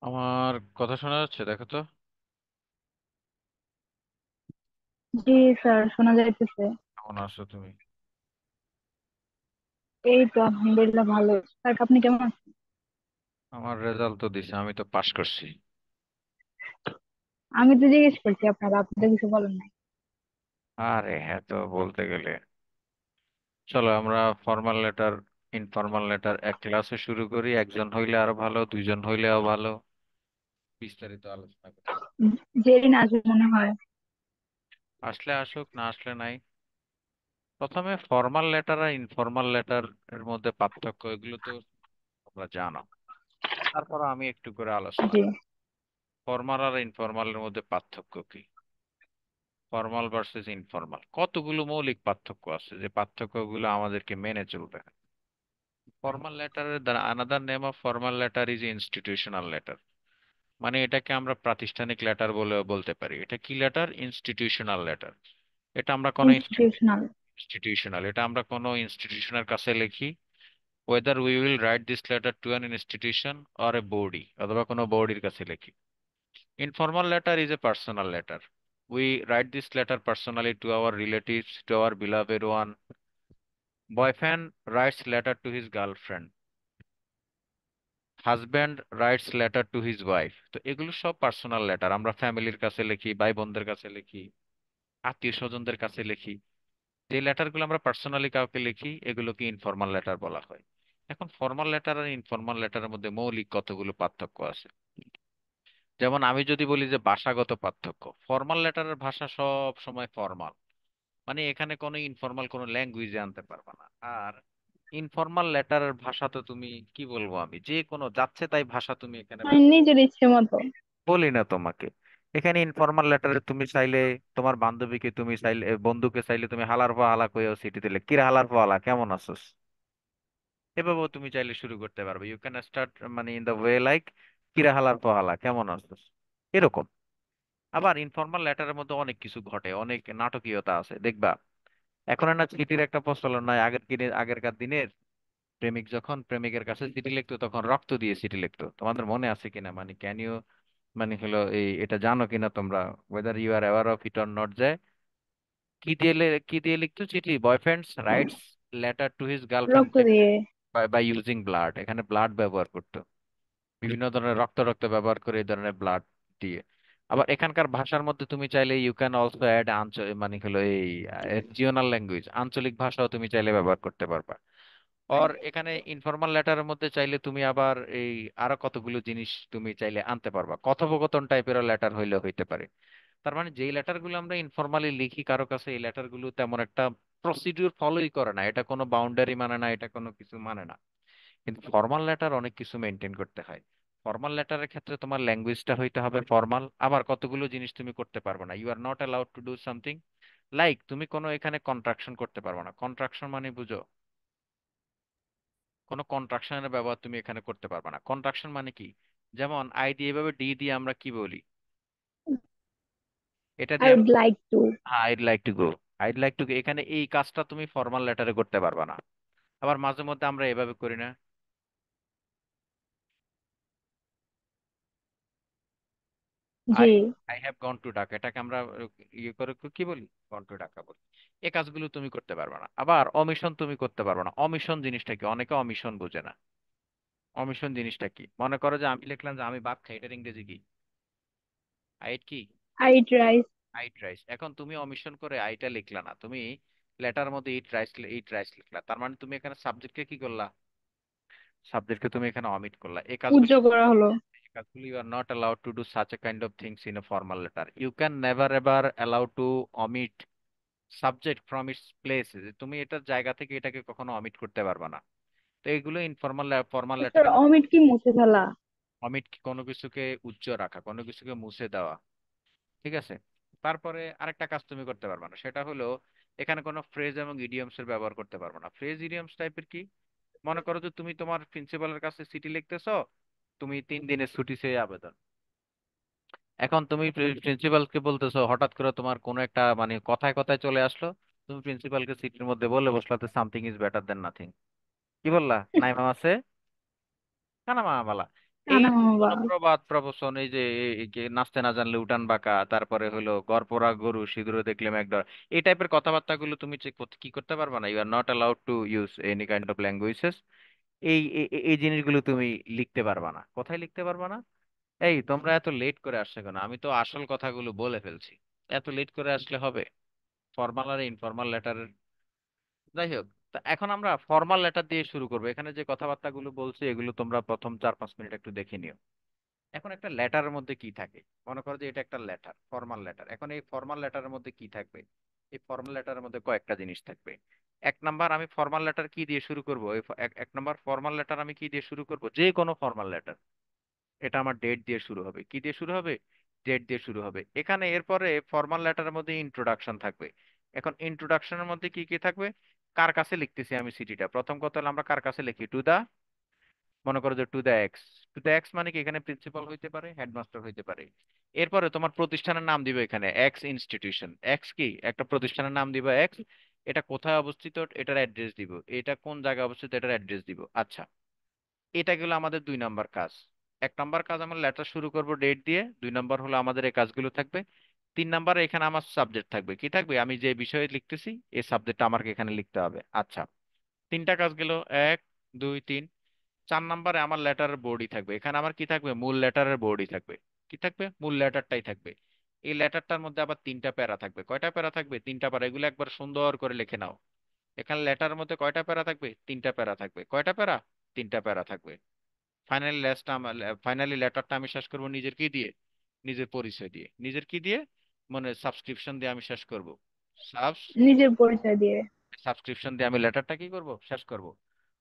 আমার কথা শোনা যাচ্ছে? দেখো তো। জি স্যার, শোনা যাইতেছে। কেমন আছো তুমি? এই তো আলহামদুলিল্লাহ ভালো। স্যার আপনি কেমন আছেন? আমার রেজাল্ট তো দিছে, আমি তো পাশ করছি। আমি তো জিজ্ঞেস করছি আপনারা, আপনি তো কিছু বলেন নাই। আরে হ্যাঁ, তো বলতে গেলে চলো আমরা ফর্মাল লেটার, ইনফর্মাল লেটার এক ক্লাসে শুরু করি। একজন হইলে আরো ভালো, দুইজন হইলেও ভালো। বিস্তারিত আলোচনা করি। জেরিন আসবে মনে হয়। আসলে আসুক, না আসলে নাই। প্রথমে ফর্মাল লেটার আর ইনফর্মাল লেটার এর মধ্যে পার্থক্য, এগুলো তো তোমরা জানো। তারপর আমি একটু করে আলোচনা জি। করি। ফর্মাল আর ইনফর্মালের মধ্যে পার্থক্য কি, ফর্মাল ভার্সেস ইনফর্মাল, কতগুলো মৌলিক পার্থক্য আছে যে পার্থক্যগুলো আমাদেরকে মেনে চলতে হয়। ফর্মাল লেটারের another name of formal letter is institutional letter. মানে এটাকে আমরা প্রাতিষ্ঠানিক লেটার বলেও বলতে পারি। এটা কি লেটার? Institutional letter. এটা আমরা কোনো ইনস্টিটিউশনাল। ইনস্টিটিউশনাল, এটা আমরা কোনো ইনস্টিটিউশনের কাছে লিখি। Weather we will write this letter to an institution or a body, অথবা কোনো বডির কাছে লিখি। Informal letter is a personal letter. We write this letter personally to our relatives, to our beloved one. Boyfriend writes letter to his girlfriend. Husband rights letter to his wife. তো এগুলো সব personal letter, আমরা ফ্যামিলির কাছে লিখি, ভাই বোনদের কাছে লিখি, আত্মীয় স্বজনদের কাছে লিখি। যে লেটারগুলো আমরা পার্সোনালি কাউকে লিখি এগুলোকে ইনফর্মাল লেটার বলা হয়। এখন ফর্মাল লেটার আর ইনফর্মাল লেটারের মধ্যে মৌলিক কতগুলো পার্থক্য আছে। যেমন আমি যদি বলি যে ভাষাগত পার্থক্য, ফর্মাল লেটারের ভাষা সব সময় ফর্মাল, মানে এখানে কোনো ইনফর্মাল কোনো ল্যাঙ্গুয়েজে আনতে পারবে না। আর ইনফর্মাল লেটারের ভাষা তো তুমি কি বলবো, আমি যে কোনো যাচ্ছে তাই ভাষা তুমি এখানে মানে নিজের ইচ্ছে মতো। বলি না তোমাকে। এখানে ইনফর্মাল লেটারে তুমি চাইলে তোমার বান্ধবীকে, তুমি চাইলে বন্ধুকে চাইলে তুমি হালার পা হালা কইও চিঠি দিলে, কিরা হালার পা হালা কেমন আছোস, এভাবেও তুমি চাইলে শুরু করতে পারবে। ইউ ক্যান স্টার্ট মানে ইন দ্য ওয়ে লাইক কিরা হালার পা হালা কেমন আছোস, এরকম। আবার ইনফর্মাল লেটারের মধ্যে অনেক কিছু ঘটে, অনেক নাটকীয়তা আছে দেখবা। এখন না চিঠির একটা প্রচলন নাই, আগেরকার দিনের প্রেমিক যখন প্রেমিকের কাছে চিঠি লিখতো তখন রক্ত দিয়ে চিঠি লিখতো। তোমাদের মনে আছে কিনা, মানে ক্যান ইউ, মানে হলো এই এটা জানো কিনা তোমরা, whether you are aware of it or not, যে কি দিয়ে লিখতো চিঠি? Boyfriends writes letter to his girlfriend রক্ত দিয়ে। বাই ইউজিং ব্লাড, এখানে ব্লাড ব্যবহার করতো। বিভিন্ন ধরনের রক্ত রক্ত ব্যবহার করে এই ধরনের ব্লাড দিয়ে। আবার এখানকার ভাষার মধ্যে তুমি চাইলে ইউ ক্যান অলসো অ্যাড মানে হলো এই রিজিওনাল ল্যাঙ্গুয়েজ, আঞ্চলিক ভাষাও তুমি চাইলে ব্যবহার করতে পারবা। আর এখানে ইনফর্মাল লেটারের মধ্যে চাইলে তুমি আবার এই আরো কতগুলো জিনিস তুমি চাইলে আনতে পারবা, কথোপকথন টাইপের লেটার হইলে হইতে পারে। তার মানে যেই লেটারগুলো আমরা ইনফর্মালি লিখি কারো কাছে, এই লেটারগুলো তেমন একটা প্রসিডিউর ফলোই করে না, এটা কোনো বাউন্ডারি মানে না, এটা কোনো কিছু মানে না। কিন্তু ফর্মাল লেটার অনেক কিছু মেনটেন করতে হয়। ফর্মাল লেটারের ক্ষেত্রে তোমার ল্যাঙ্গুয়েজটা হইতে হবে ফর্মাল, আবার কতগুলো জিনিস তুমি করতে পারবে না। You are not allowed to do something like, তুমি কোনো এখানে কন্ট্রাকশন করতে পারবে না। কন্ট্রাকশন মানে বুঝো, কোনো কন্ট্রাকশনের ব্যবহার তুমি এখানে করতে পারবে না। কন্ট্রাকশন মানে কি? যেমন আই দিয়ে এভাবে ডি দিয়ে আমরা কি বলি, এটা আই দিয়ে would like to. I'd like to go, I'd like to go, এখানে এই কাজটা তুমি ফর্মাল লেটারে করতে পারবে না। আবার মাঝে মধ্যে আমরা এভাবে করি না, জি। I I have gone to Dhaka, এটাকে আমরা ইয়ে করে কি বলি, গন টু ঢাকা বলি। এই কাজগুলো তুমি করতে পারবে না। আবার অমিশন তুমি করতে পারবে না। অমিশন জিনিসটা কি? অনেকে অমিশন বোঝে না। অমিশন জিনিসটা কি? মনে করো যে আমি লিখলাম যে আমি ভাত খাই, এটার ইংরেজি কি? আইট কি? I eat rice. I eat rice. এখন তুমি অমিশন করে আইটা লিখলা না, তুমি লেটার মধ্যে ইট রাইস লিখলা, তার মানে তুমি এখানে সাবজেক্টকে কি করলা? সাবজেক্টকে তুমি এখানে অমিট করলা। এই কাজগুলো, উজ্জ করা হলো। actually you are not allowed to do such a kind of things in a formal letter. You can never ever allow to omit subject from its place, যে তুমি এটার জায়গা থেকে এটাকে কখনো অমিট করতে পারবে না। তো এগুলো ইনফর্মাল ফর্মাল স্যার লেটারে। অমিট কি মুছে ফেলা? অমিট কোনো কিছুকে উচ্চ রাখা, কোনো কিছুকে মুছে দেওয়া, ঠিক আছে। তারপরে আরেকটা কাজ তুমি করতে পারবে না, সেটা হলো এখানে কোনো ফ্রেজ এবং ইডিয়মস এর ব্যবহার করতে পারবে না। ফ্রেজ ইডিয়মস টাইপের কি? মনে করো যে তুমি তোমার প্রিন্সিপালের কাছে চিঠি লিখতেছো, তুমি 3 দিনের ছুটি চেয়ে আবেদন। এখন তুমি প্রিন্সিপালকে বলতেছো, হঠাৎ করে তোমার কোনো একটা মানে কথায় কথায় চলে আসলো, তুমি প্রিন্সিপালকে সিটির মধ্যে বলে বসলাতে something is better than nothing. কি বললা? নাই মামা আছে, না না মামা বালা। এই কানা মামা কোনো বাবা। প্রবাদ প্রবচন, এই যে নাচতে না জানলে উঠান বাঁকা, তারপরে হলো গড়পড়া গরু সিঁদুর দেখলে একডর, এই টাইপের কথাবার্তাগুলো তুমি কি করতে পারবে না। You are not allowed to use any kind of languages. এই জিনিসগুলো তুমি লিখতে পারবা না। কোথায় লিখতে পারবা না? এই তোমরা এত লেট করে আসছে কেন? আমি তো আসল কথাগুলো বলে ফেলছি। এত লেট করে আসলে হবে? ফর্মাল আর ইনফর্মাল লেটারের, যাই হোক। তা এখন আমরা ফর্মাল লেটার দিয়ে শুরু করবো। এখানে যে কথাবার্তাগুলো বলছি এগুলো তোমরা প্রথম 4-5 মিনিট একটু দেখে নিও। এখন একটা লেটারের মধ্যে কি থাকে? মনে করো যে এটা একটা লেটার, ফর্মাল লেটার। এখন এই ফর্মাল লেটারের মধ্যে কি থাকবে? এই ফর্মাল লেটারের মধ্যে কয়েকটা জিনিস থাকবে। এক নাম্বার, আমি ফর্মাল লেটার কি দিয়ে শুরু করব? এক নাম্বার ফর্মাল লেটার আমি কি দিয়ে শুরু করব? যে কোনো ফর্মাল লেটার, এটা আমার ডেট দিয়ে শুরু হবে। কি দিয়ে শুরু হবে? ডেট দিয়ে শুরু হবে। এখানে এরপরে ফর্মাল লেটারের মধ্যে ইন্ট্রোডাকশন থাকবে। এখন ইন্ট্রোডাকশনের মধ্যে কি কি থাকবে? কার কাছে লিখতেছি আমি চিঠিটা? প্রথম কথা হলো আমরা কার কাছে লিখি? টু দা, মনে করো যে to the x. To the x মানে কি? এখানে প্রিন্সিপাল হইতে পারে, হেডমাস্টার হইতে পারে। এরপরে তোমার প্রতিষ্ঠানের নাম দিবে এখানে এক্স ইনস্টিটিউশন। এক্স কি? একটা প্রতিষ্ঠানের নাম দিবা এক্স। এটা কোথায় অবস্থিত? এটার অ্যাড্রেস দিব। এটা কোন জায়গায় অবস্থিত? এটার অ্যাড্রেস দিব। আচ্ছা, এটা গেলো আমাদের 2 নাম্বার কাজ। 1 নাম্বার কাজ, আমরা লেটার শুরু করব ডেট দিয়ে। 2 নাম্বার হলো আমাদের এই কাজগুলো থাকবে। 3 নাম্বারে এখানে আমার সাবজেক্ট থাকবে। কি থাকবে? আমি যে বিষয়ে লিখতেছি এই সাবজেক্টটা আমাকে এখানে লিখতে হবে। আচ্ছা, 3টা কাজ গেল, 1, 2, 3। 4 নাম্বারে আমার লেটারের বডি থাকবে। এখানে আমার কি থাকবে? মূল লেটারের বডি থাকবে। কি থাকবে? মূল লেটারটাই থাকবে। এই লেটারটার মধ্যে আবার 3টা প্যারা থাকবে। কয়টা প্যারা থাকবে? 3টা প্যারা। এগুলো একবার সুন্দর করে লিখে নাও। এখানে লেটারের মধ্যে কয়টা প্যারা থাকবে? 3টা প্যারা থাকবে। কয়টা প্যারা? 3টা প্যারা থাকবে। ফাইনালি লেটারটা আমি শেষ করব নিজের কি দিয়ে? নিজের পরিচয় দিয়ে। নিজের কি দিয়ে? মানে সাবস্ক্রিপশন দিয়ে আমি শেষ করব। নিজের পরিচয় দিয়ে। সাবস্ক্রিপশন দিয়ে আমি লেটারটা কি করব? শেষ করব।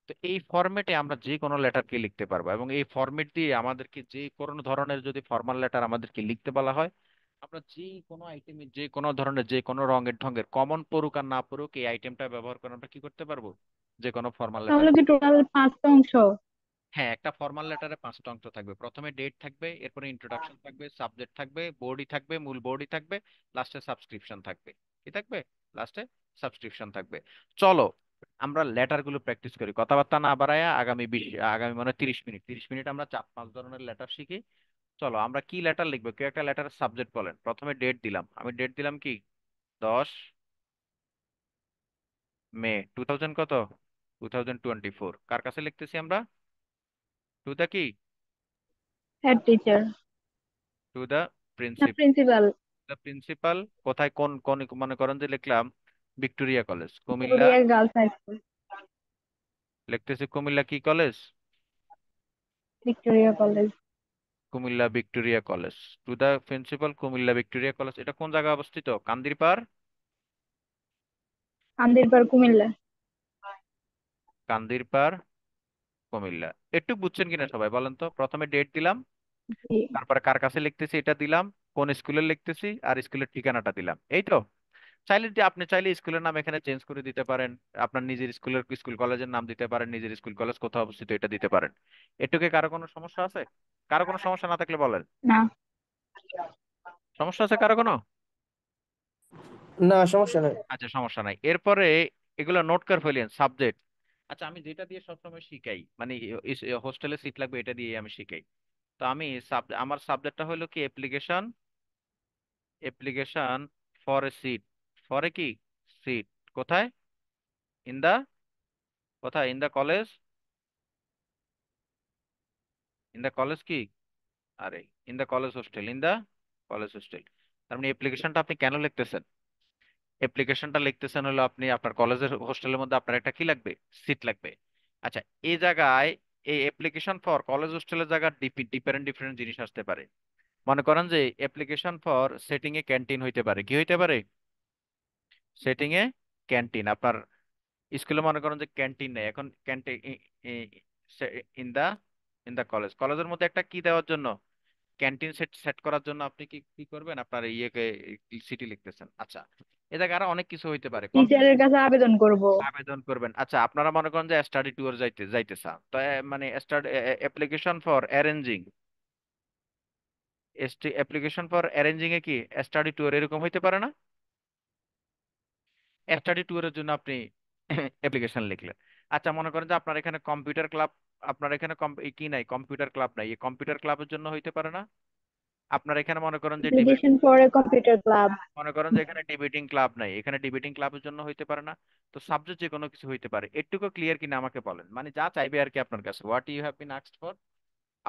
তো এই ফরম্যাটে আমরা যে কোনো লেটারকে লিখতে পারবো, এবং এই ফরম্যাট দিয়ে আমাদেরকে যে কোনো ধরনের যদি ফর্মাল লেটার আমাদেরকে লিখতে বলা হয়, আমরা যে কোনো আইটেমে যে কোনো ধরনের যে কোনো রঙের ঢঙের কমন পড়ুক আর না পড়ুক এই আইটেমটা ব্যবহার করে আমরা কি করতে পারবো? যে কোনো ফর্মাল লেটার। তাহলে কি টোটাল 5টা অংশ? হ্যাঁ, একটা ফর্মাল লেটারে 5টা অংশ থাকবে। প্রথমে ডেট থাকবে, এরপরে ইন্ট্রোডাকশন থাকবে, সাবজেক্ট থাকবে, বডি থাকবে, মূল বডি থাকবে, লাস্টে সাবস্ক্রিপশন থাকবে। কি থাকবে? লাস্টে সাবস্ক্রিপশন থাকবে। চলো আমরা লেটার গুলো প্র্যাকটিস করি, কথাবার্তা না বাড়ায়া। আগামী মানে 30 মিনিট, 30 মিনিট আমরা 4-5 ধরনের লেটার শিখি। চলো আমরা কি লেটার লিখবো? কেউ একটা লেটারের সাবজেক্ট বলেন। প্রথমে ডেট দিলাম, আমি ডেট দিলাম কি? 10 মে 2000 কত? 2024। কার কাছে লিখতেছি আমরা? টু দা কি? Head teacher. টু দা না, প্রিন্সিপাল। প্রিন্সিপাল। The principal. কোথায়? কোন কোন মনে করেন যে লিখলাম Victoria college, Comilla. Victoria girls high school. লিখতেছি কুমিল্লা কি college? Victoria college. Comilla Victoria college. To the principal, Comilla Victoria college. এটা কোন জায়গায় অবস্থিত? কান্দিরপাড়। আন্দিরপাড়, কুমিল্লা। কান্দিরপাড়, কুমিল্লা। একটু বুঝছেন কিনা সবাই বলেন তো? প্রথমে ডেট দিলাম, জি। তারপরে কার কাছে লিখতেছি এটা দিলাম, কোন স্কুলে লিখতেছি, আর স্কুলের ঠিকানাটা দিলাম। এই তো। আপনি চাইলে স্কুলের নাম এখানে চেঞ্জ করে দিতে পারেন। আপনার নিজের স্কুল কলেজের নাম দিতে পারেন, নিজের স্কুল কলেজ কোথায় অবস্থিত এটা দিতে পারেন। এটুকে কারো কোনো সমস্যা আছে? কারো কোনো সমস্যা না থাকলে বলেন। না। সমস্যা আছে কারো কোনো? না, সমস্যা নেই। আচ্ছা, সমস্যা নাই। এরপরে এগুলো নোট করে ফেলেন সাবজেক্ট। আচ্ছা, আমি যেটা দিয়ে সবসময় শিখাই, মানে হোস্টেলে সিট লাগবে এটা দিয়ে আমি শিখাই। তো আমি আমার সাবজেক্টটা হলো কি? Application. Application for a seat. For a কি? সিট। কোথায়? ইন দা, কোথায়? In the college. In the college কি? আরে, in the college hostel, in the college hostel. তার মানে অ্যাপ্লিকেশনটা আপনি কেন লিখতেছেন? অ্যাপ্লিকেশনটা লিখতেছেন হলো আপনি আপনার কলেজের হোস্টেলের মধ্যে আপনার একটা কি লাগবে? সিট লাগবে। আচ্ছা, এই জায়গায় এই অ্যাপ্লিকেশন ফর কলেজ হোস্টেলের জায়গায় ডিফারেন্ট ডিফারেন্ট জিনিস আসতে পারে। মনে করেন যে application for setting a canteen হইতে পারে। কি হইতে পারে? Setting a canteen. আপনার স্কুলে মনে করেন যে ক্যান্টিন নেই, এখন canteen in the, in the college. কলেজের মধ্যে একটা কি দেওয়ার জন্য? ক্যান্টিন সেট সেট করার জন্য আপনি কি কি করবেন? আপনার ইয়েকে সিটি লিখতেছেন। আচ্ছা, এ জায়গায় আরো অনেক কিছু হইতে পারে। টিচারের কাছে আবেদন করব। আবেদন করবেন। আচ্ছা, আপনারা মনে করেন যে স্টাডি ট্যুর যাইতে চান, তো মানে study application for arranging. Application for arranging এ কি? স্টাডি ট্যুর এরকম হইতে পারে না? স্টাডি ট্যুরের জন্য আপনি অ্যাপ্লিকেশন লিখলেন। আচ্ছা মনে করেন যে আপনার এখানে কম্পিউটার ক্লাব, আপনার এখানে কি নাই, কম্পিউটার ক্লাব নাই, এই কম্পিউটার ক্লাবের জন্য হইতে পারে না। আপনার এখানে মনে করেন যে application for A computer club. মনে করেন যে এখানে ডিবেটিং ক্লাব নাই, এখানে ডিবেটিং ক্লাবের জন্য হইতে পারে না। তো সাবজেক্ট যে কোনো কিছু হইতে পারে, এটুকু ক্লিয়ার কিনা আমাকে বলেন, মানে যা চাইবে আর কি আপনার কাছে, what you have been asked for.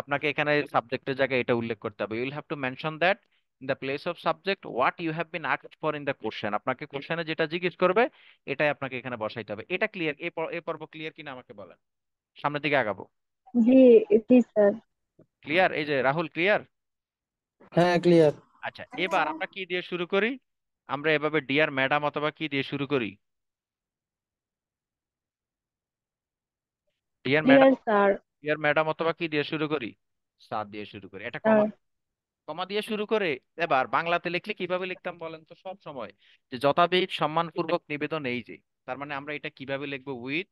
আপনাকে এখানে সাবজেক্টের জায়গায় এটা উল্লেখ করতে হবে, you'll have to mention that in the place of subject what you have been asked for in the question. আপনাকে কোশ্চেনে যেটা জিজ্ঞেস করবে এটাই আপনাকে এখানে বসাইতে হবে। এটা ক্লিয়ার, এই পর্ব ক্লিয়ার কিনা আমাকে বলেন, সামনের দিকে আগাবো। জি, জি স্যার। ক্লিয়ার? এই যে রাহুল, ক্লিয়ার? হ্যাঁ, ক্লিয়ার। আচ্ছা এবার আমরা কি দিয়ে শুরু করি? আমরা এভাবে ডিয়ার ম্যাডাম অথবা কি দিয়ে শুরু করি? Deer madam, dear sir. Deer madam অথবা কি দিয়ে শুরু করি? স্যার দিয়ে শুরু করি। এটা স্যার। কমা, কমা দিয়ে শুরু করে এবার বাংলাতে লিখলে কিভাবে লিখতাম বলেন তো সব সময়? যে যথাবিধ সম্মানপূর্বক নিবেদন, এই যে, তার মানে আমরা এটা কিভাবে লিখবো? উইথ,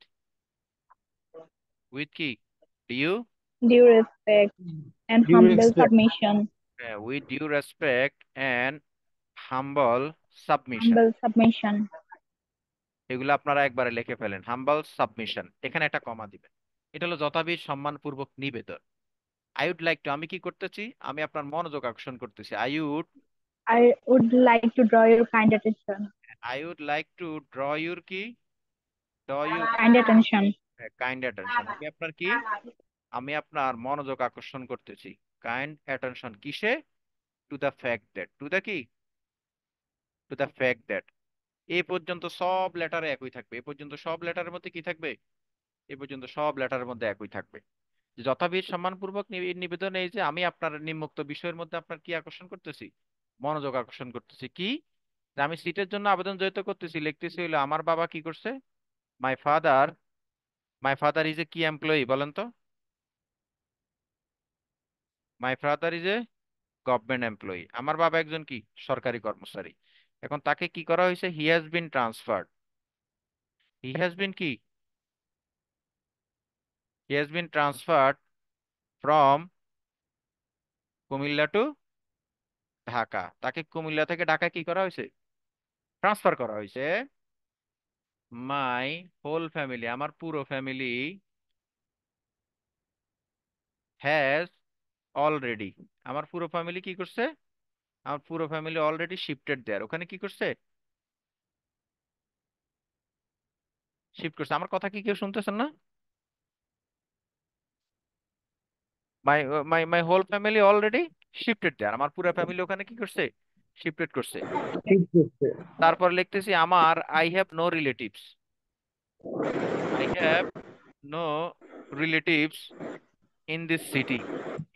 উইথ কি? Due, due respect and due humble respect. Submission. With due respect and humble submission. Humble submission. এগুলো আপনারা একবারে লিখে ফেলেন, হাম্বল সাবমিশন, এখানে একটা কমা দিবেন। এটা হলো যথাবিধ সম্মানপূর্বক নিবেদন। আই উড লাইক টু, আমি কি করতেছি? আমি আপনার মনোযোগ আকর্ষণ করতেছি। I would like to draw your kind attention. I would like to draw your কি, draw your kind attention. Kind attention. আমি আপনার কি, আমি আপনার মনোযোগ আকর্ষণ করতেছি। কাইন্ড অ্যাটেনশন কিসে? To the fact that, to the কি, টু দ্য ফ্যাক্ট দ্যাট। এ পর্যন্ত সব লেটারে একই থাকবে, এ পর্যন্ত সব লেটারের মধ্যে কি থাকবে? এ পর্যন্ত সব লেটারের মধ্যে একই থাকবে। যে যথাবিধ সম্মানপূর্বক নিবেদন, এই যে আমি আপনার নিম্নোক্ত বিষয়ের মধ্যে আপনার কি আকর্ষণ করতেছি? মনোযোগ আকর্ষণ করতেছি। কি? যে আমি সিটের জন্য আবেদন যেহেতু করতেছি, লিখতেছি হইলো আমার বাবা কি করছে? My father, my father is a কি এমপ্লয়ি বলেন তো? My father is a government employee. আমার বাবা একজন কি, সরকারি কর্মচারী। এখন তাকে কি করা হয়েছে? He has been transferred, he has been কি, he has been transferred from Comilla to Dhaka. তাকে কুমিল্লা থেকে ঢাকায় কি করা হয়েছে? ট্রান্সফার করা হয়েছে। মাই হোল ফ্যামিলি, আমার পুরো ফ্যামিলি, হ্যাজ অলরেডি, আমার পুরো ফ্যামিলি কি করছে? আমার পুরো ফ্যামিলি অলরেডি শিফটেড দেয়ার, ওখানে কি করছে? শিফট করছে। আমার কথা কি কেউ শুনতেছেন না? My my whole family already shifted there, আমার পুরো ফ্যামিলি ওখানে কি করছে? শিফটেড করছে। ঠিক আছে। তারপর লিখতেছি আমার, I have no relatives, I have no relatives in this city,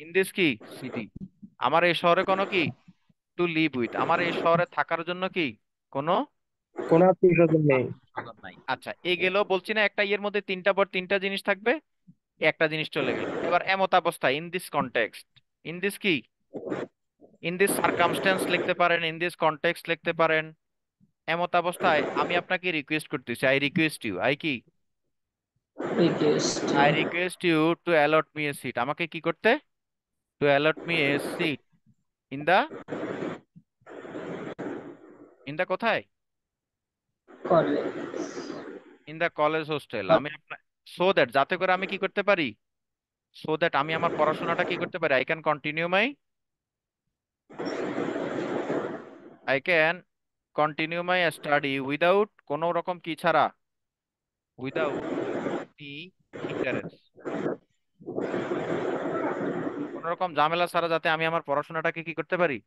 in this কি, সিটি। আমার এই শহরে কোনো কি, টু লিভ উইথ, আমার এই শহরে থাকার জন্য কি, কোনো কোনো আত্মীয় স্বজন নেই। আত্মীয়স্বজন নাই। আচ্ছা এই গেল, বলছি না একটা ইয়ের মধ্যে তিনটা জিনিস থাকবে, একটা জিনিস চলে গেল। এবার এমত অবস্থা, in this context, in this কি, ইন দিস সার্কামস্টেন্স লিখতে পারেন, ইন দিস কনটেক্সট লিখতে পারেন। এমত অবস্থায় আমি আপনাকে রিকোয়েস্ট করতেছি, আই রিকোয়েস্ট ইউ, আই কি, Biggest I request you to allot me a seat, আমাকে কি করতে? To allot me a seat in the, in the কোথায়? college. In the college hostel. আমি আপনার, সো দ্যাট, যাতে করে আমি কি করতে পারি, সো দ্যাট আমি আমার পড়াশোনাটা কি করতে পারি, I can continue my, I can continue my study without, কোনো রকম কি ছাড়া, উইদাউট এনি হিন্ডারেন্স, কোনো রকম ঝামেলা ছাড়া যাতে আমি আমার পড়াশোনাটাকে কি করতে পারি,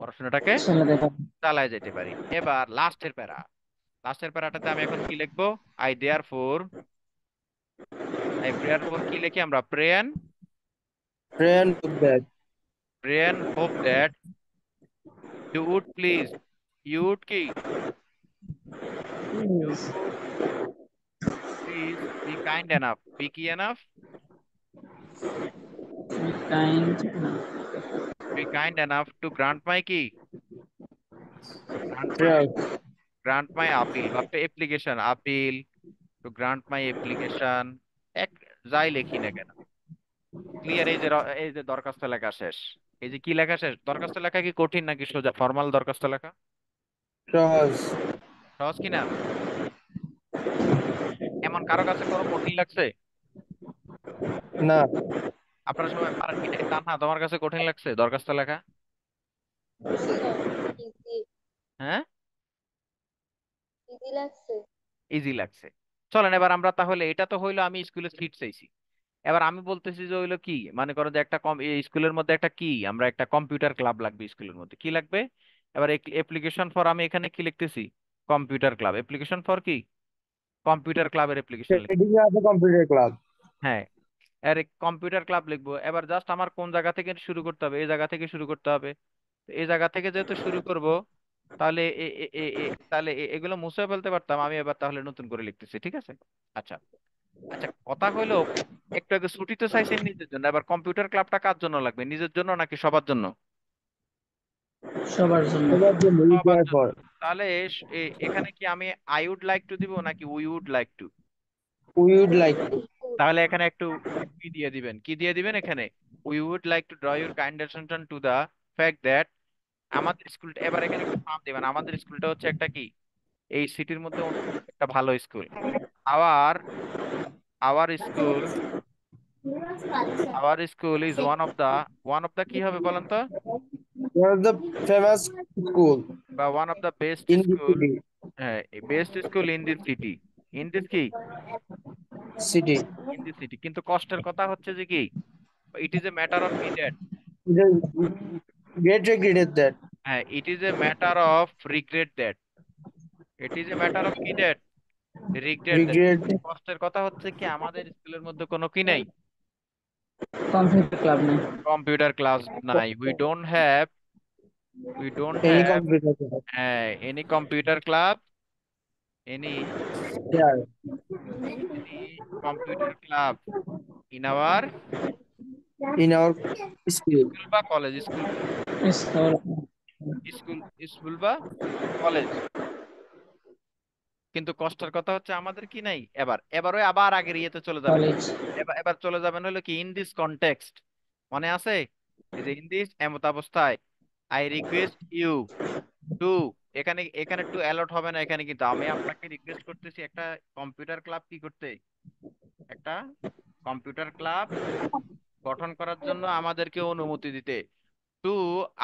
পড়াশোনাটাকে ছেলেদের চালায় যেতে পারি। এবার লাস্টের প্যারা, লাস্টের প্যারাটাতে আমি এখন কি লিখবো? I therefore, I prayer for কি লিখি আমরা? Pray and, friend that. Pray and hope that you would please, you would কি, you would please be kind enough, be কি এনাফ, be kind না be kind enough to grant my কি, to grant my appeal বা application, appeal, to grant my application, এক, যাই লিখি না কেন। ক্লিয়ার? এই যে দরখাস্ত লেখা শেষ। এই যে কি লেখা শেষ, দরখাস্ত লেখা কি কঠিন নাকি সোজা? ফর্মাল দরখাস্ত লেখা সহজ। সহজ কিনা? কারো কাছে কোনো কঠিন লাগছে? না, আপনারা সবাই পারেন কি? নাকি তানহা তোমার কাছে কঠিন লাগছে দরখাস্ত লেখা? ইজি হ্যাঁ, ইজি লাগছে। ইজি লাগছে। চলেন এবার আমরা তাহলে, এটা তো হইলো আমি স্কুলে সিট চাইছি। এবার আমি বলতেছি যে হইলো কি, মানে করো যে একটা এই স্কুলের মধ্যে একটা কি, আমরা একটা কম্পিউটার ক্লাব লাগবে স্কুলের মধ্যে, কি লাগবে? এবার অ্যাপ্লিকেশন ফর, আমি এখানে কি লিখতেছি? Computer club. অ্যাপ্লিকেশন ফর কি? কম্পিউটার ক্লাবের অ্যাপ্লিকেশন লিখতে। সেটিং আছে কম্পিউটার ক্লাব। হ্যাঁ, আরে কম্পিউটার ক্লাব লিখবো। এবার জাস্ট আমার কোন জায়গা থেকে শুরু করতে হবে? এই জায়গা থেকে শুরু করতে হবে। তো এই জায়গা থেকে যেহেতু শুরু করব, তাহলে তাহলে এগুলো মুছে ফেলতে পারতাম আমি। এবার তাহলে নতুন করে লিখতেছি, ঠিক আছে? আচ্ছা। আচ্ছা, কথা হলো, একটু আগে ছুটি তো চাইছেন নিজের জন্য, এবার কম্পিউটার ক্লাবটা কার জন্য লাগবে? নিজের জন্য নাকি সবার জন্য? সবার জন্য। সবার জন্য সবার ইউপিআই জন্য। ফর। তাহলে এখানে কি আমি আই উড লাইক টু দিব নাকি we would like to? We would like to. তাহলে এখানে একটু কি দিয়ে দিবেন, কি দিয়ে দিবেন এখানে? We would like to draw your kind attention to the fact that আমাদের স্কুলটা, এবার এখানে একটু নাম দিবেন। আমাদের স্কুলটা হচ্ছে একটা কি, এই সিটির মধ্যে একটা ভালো school. Our our school our school is one of the কি হবে বলেন তো? One of the famous school বা one of the best in the school. City. হ্যাঁ, best school in this city. In this কি? সিটি। In this city. কিন্তু কষ্টের কথা হচ্ছে যে কি, it is a matter of কি দ্যাট, গ্রেট রিগ্রেটেড দ্যাট। হ্যাঁ, it is a matter of regret that, it is a matter of কি দ্যাট, রিগ্রেট দ্যাট। রিগ্রেট। কষ্টের কথা হচ্ছে কি, আমাদের স্কুলের মধ্যে কোনো কি নাই, কম্পিউটার ক্লাব নেই। কম্পিউটার ক্লাস নাই। We don't any have computer club. Any computer club, any any computer club in our in our school. School বা কলেজ, স্কুল স্কুল স্কুল বা কলেজ। কিন্তু কষ্টের কথা হচ্ছে আমাদের কি নাই। এবার ওই আবার আগের ইয়েতে চলে যাবেন। কলেজ। এবার এবার চলে যাবেন হলো কি, ইন দিস কনটেক্সট, মনে আছে? এই যে ইন দিস এমত অবস্থায়, আই রিকোয়েস্ট ইউ টু, এখানে এখানে টু অ্যালট হবে না এখানে, কিন্তু আমি আপনাকে রিকোয়েস্ট করতেছি একটা কম্পিউটার ক্লাব কি করতে, একটা কম্পিউটার ক্লাব গঠন করার জন্য আমাদেরকে অনুমতি দিতে। To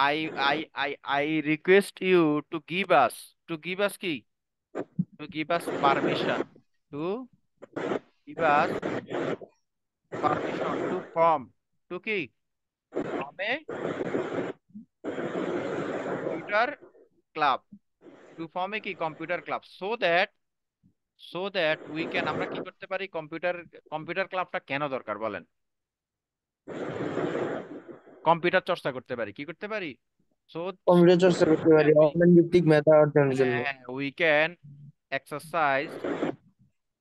I I I I request you to give us, to give us কি, to give us permission, to give us permission to form, to কি, form a computer club, to form a কি computer club, so that we can, আমরা কি করতে পারি, computer ক্লাবটা কেন দরকার বলেন? কম্পিউটার চর্চা করতে পারি, কি করতে পারি? সো কম্পিউটার চর্চা করতে পারি উই, অনলাইন ভিত্তিক মেধা অর্জনের জন্য। হ্যাঁ, we can exercise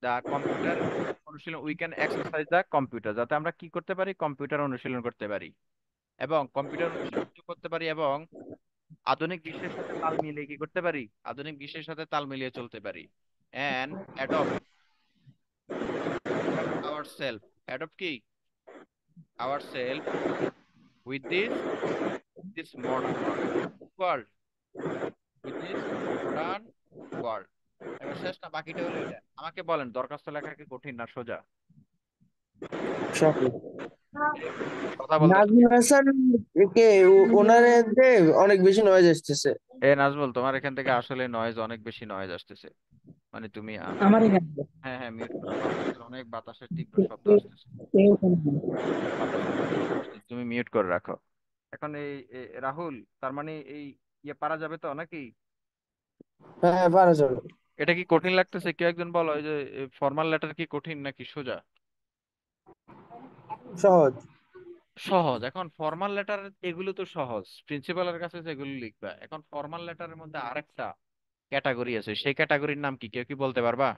the computer অনুশীলন, we can exercise the computer, যাতে আমরা কি করতে পারি, কম্পিউটার অনুশীলন করতে পারি, এবং কম্পিউটার অনুশীলন করতে পারি, এবং আধুনিক বিশ্বের সাথে তাল মিলিয়ে কি করতে পারি, আধুনিক বিশ্বের সাথে তাল মিলিয়ে চলতে পারি। And adopt our self, adopt কি, our self with this modern world, with this modern world. এবার শেষ না, বাকিটা হলো এটা। আমাকে বলেন, দরখাস্ত লেখা কি কঠিন না সোজা? সঠিক। কথা বলতে, নাজমুল হাসান কে ওনার এতে অনেক বেশি নয়েজ আসতেছে। এ নাজমুল, তোমার এখান থেকে আসলে নয়েজ, অনেক বেশি নয়েজ আসতেছে। মানে তুমি আমার এখানে হ্যাঁ হ্যাঁ, মিউট করো, বাতাসের অনেক, বাতাসের তীব্র শব্দ কেউ আসতেছে। এখানে নেই। বাতাসের অনেক শব্দ আসতেছে, তুমি মিউট করে রাখো। এখন রাহুল, তার মানে এই ইয়ে পারা যাবে তো নাকি? হ্যাঁ, পারা যাবে। এটা কি কঠিন লাগতেছে? কেউ একজন বলো, এই যে ফর্মাল লেটার কি কঠিন নাকি সোজা? সহজ। সহজ। এখন ফর্মাল লেটার এগুলো তো সহজ, প্রিন্সিপালের কাছে যেগুলো লিখবা। এখন ফর্মাল লেটারের মধ্যে আরেকটা ক্যাটাগরি আছে, সেই ক্যাটাগরির নাম কি, কেউ কি বলতে পারবা?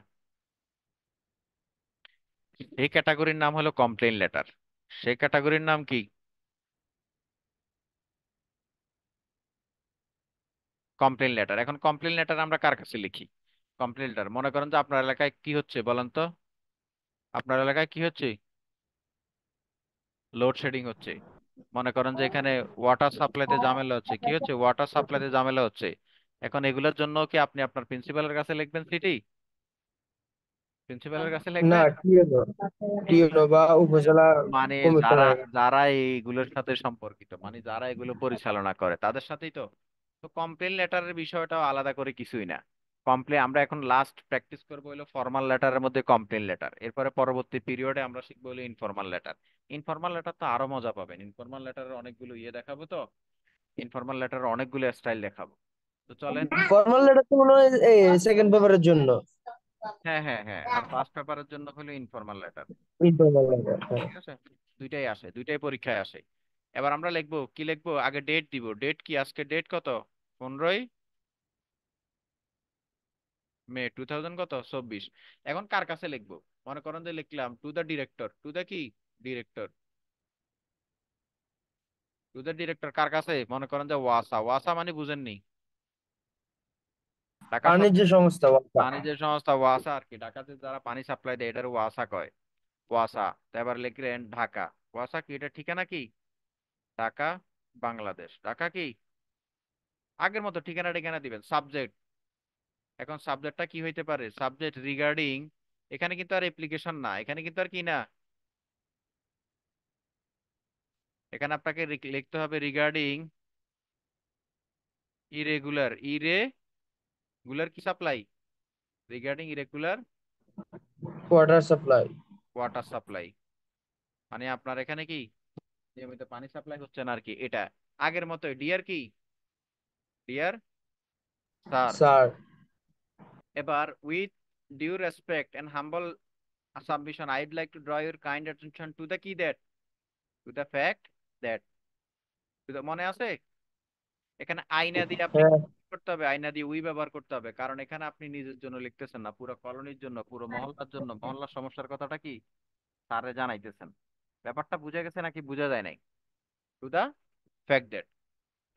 এই ক্যাটাগরির নাম হলো কমপ্লেইন লেটার। সেই ক্যাটাগরির নাম কি? Complain letter. এখন কমপ্লেইন লেটার আমরা কার কাছে লিখি? কমপ্লেইন লেটার, মনে করেন যে আপনার এলাকায় কি হচ্ছে বলেন তো, আপনার এলাকায় কি হচ্ছে? লোডশেডিং হচ্ছে। মনে করেন যে এখানে ওয়াটার সাপ্লাইতে ঝামেলা হচ্ছে, কি হচ্ছে, ওয়াটার সাপ্লাইতে ঝামেলা হচ্ছে। এখন এগুলোর জন্য কি আপনি আপনার প্রিন্সিপালের কাছে লিখবেন চিঠি? প্রিন্সিপালের কাছে না, লিখবেন। টিএনও বা উপজেলা মানে যারা কমিশনার। যারা এইগুলোর সাথে সম্পর্কিত, মানে যারা এগুলো পরিচালনা করে তাদের সাথেই তো। তো কমপ্লেন লেটারের বিষয়টাও আলাদা করে কিছুই না। কমপ্লেন আমরা এখন লাস্ট প্র্যাকটিস করবো হলো ফর্মাল লেটারের মধ্যে কমপ্লেন লেটার, এরপরে পরবর্তী পিরিয়ডে আমরা শিখবো হলো ইনফর্মাল লেটার। ইনফর্মাল লেটার তো আরো মজা পাবেন, ইনফর্মাল লেটারের অনেকগুলো দেখাবো তো, ইনফর্মাল লেটারের অনেকগুলো স্টাইল দেখাবো। তো চলেন। ফর্মাল লেটার তো মনে হয় সেকেন্ড পেপারের জন্য। হ্যাঁ হ্যাঁ হ্যাঁ, আর ফার্স্ট পেপারের জন্য হলো ইনফর্মাল লেটার। ইনফর্মাল লেটার, হ্যাঁ। ঠিক আছে, দুইটাই আসে, দুইটাই পরীক্ষায় আসে। এবার আমরা লিখবো কি লিখবো, আগে ডেট দিব। ডেট কি, আজকে ডেট কত? 15ই মে 2024। এখন কার কাছে লিখবো? মনে করেন যে লিখলাম to the director, two the কি ডিরেক্টর, টু দ্য ডিরেক্টর কার কাছে? মনে করেন যে ওয়াসা, ওয়াসা মানে বুঝেননি, ঢাকা শহর বাণিজ্য সংস্থা বার্তা। বাণিজ্য সংস্থা ওয়াসা আর কি, ঢাকাতে যারা পানি সাপ্লাই দেয় এটার ওয়াসা কয়, ওয়াসা। তো এবার লিখলেন ঢাকা, ওয়াসা কি, এটা ঠিকানা কি? ঢাকা বাংলাদেশ, ঢাকা কি, আগের মতো ঠিকানা ঠিকানা দিবেন। সাবজেক্ট, এখন সাবজেক্টটা কি হইতে পারে? সাবজেক্ট রিগার্ডিং, এখানে কিন্তু আর অ্যাপ্লিকেশন না, এখানে কিন্তু আর কি না, এখানে আপনাকে লিখতে হবে রিগার্ডিং ইরেগুলার, ইরেগুলার কি supply, regarding irregular water supply. Water supply, মানে আপনার এখানে কি নিয়মিত পানি সাপ্লাই হচ্ছে না আর কি, এটা আগের মতো। ডিয়ার কি, ডিয়ার স্যার। স্যার। এবার with due respect and humble submission I'd like to draw your kind attention to the কি that, to the fact that, মনে আছে? এখানে আইনা দিয়ে আপনি হ্যাঁ। কি করতে হবে, আইনা দিয়ে উই ব্যবহার করতে হবে, কারণ এখানে আপনি নিজের জন্য লিখতেছেন না, পুরো কলোনির জন্য, পুরো মহল্লার জন্য, মহল্লার সমস্যার কথাটা কি স্যারে জানাইতেছেন। ব্যাপারটা বুঝা গেছে নাকি বুঝা যায় নাই? To the fact that.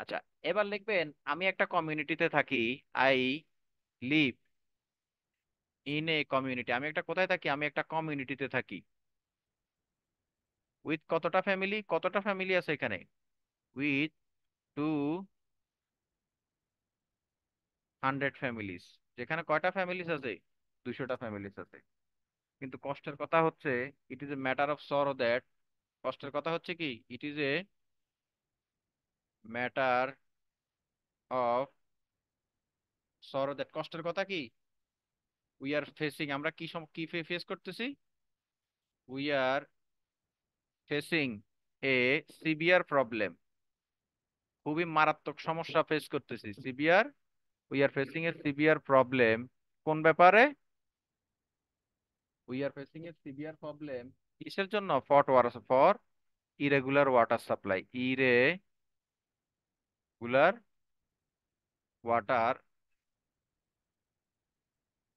আচ্ছা, এবার লিখবেন আমি একটা কমিউনিটিতে থাকি, I live in a community, আমি একটা কোথায় থাকি, আমি একটা কমিউনিটিতে থাকি। উইথ কতটা ফ্যামিলি, কতটা ফ্যামিলি আছে এখানে? উইথ 200 ফ্যামিলিজ, যেখানে কয়টা ফ্যামিলিস আছে? 200টা ফ্যামিলিস আছে। কিন্তু কষ্টের কথা হচ্ছে, ইট is a matter of sorrow that, কষ্টের কথা হচ্ছে কি, it is a matter of sorrow that, কষ্টের কথা কি, উই আর ফেসিং, আমরা কি কি ফেস করতেছি, we are facing A severe problem, খুবই মারাত্মক সমস্যা ফেস করতেছি, severe, we are facing A severe problem. কোন ব্যাপারে? We are facing A severe problem কিসের জন্য? For irregular water supply, irregular water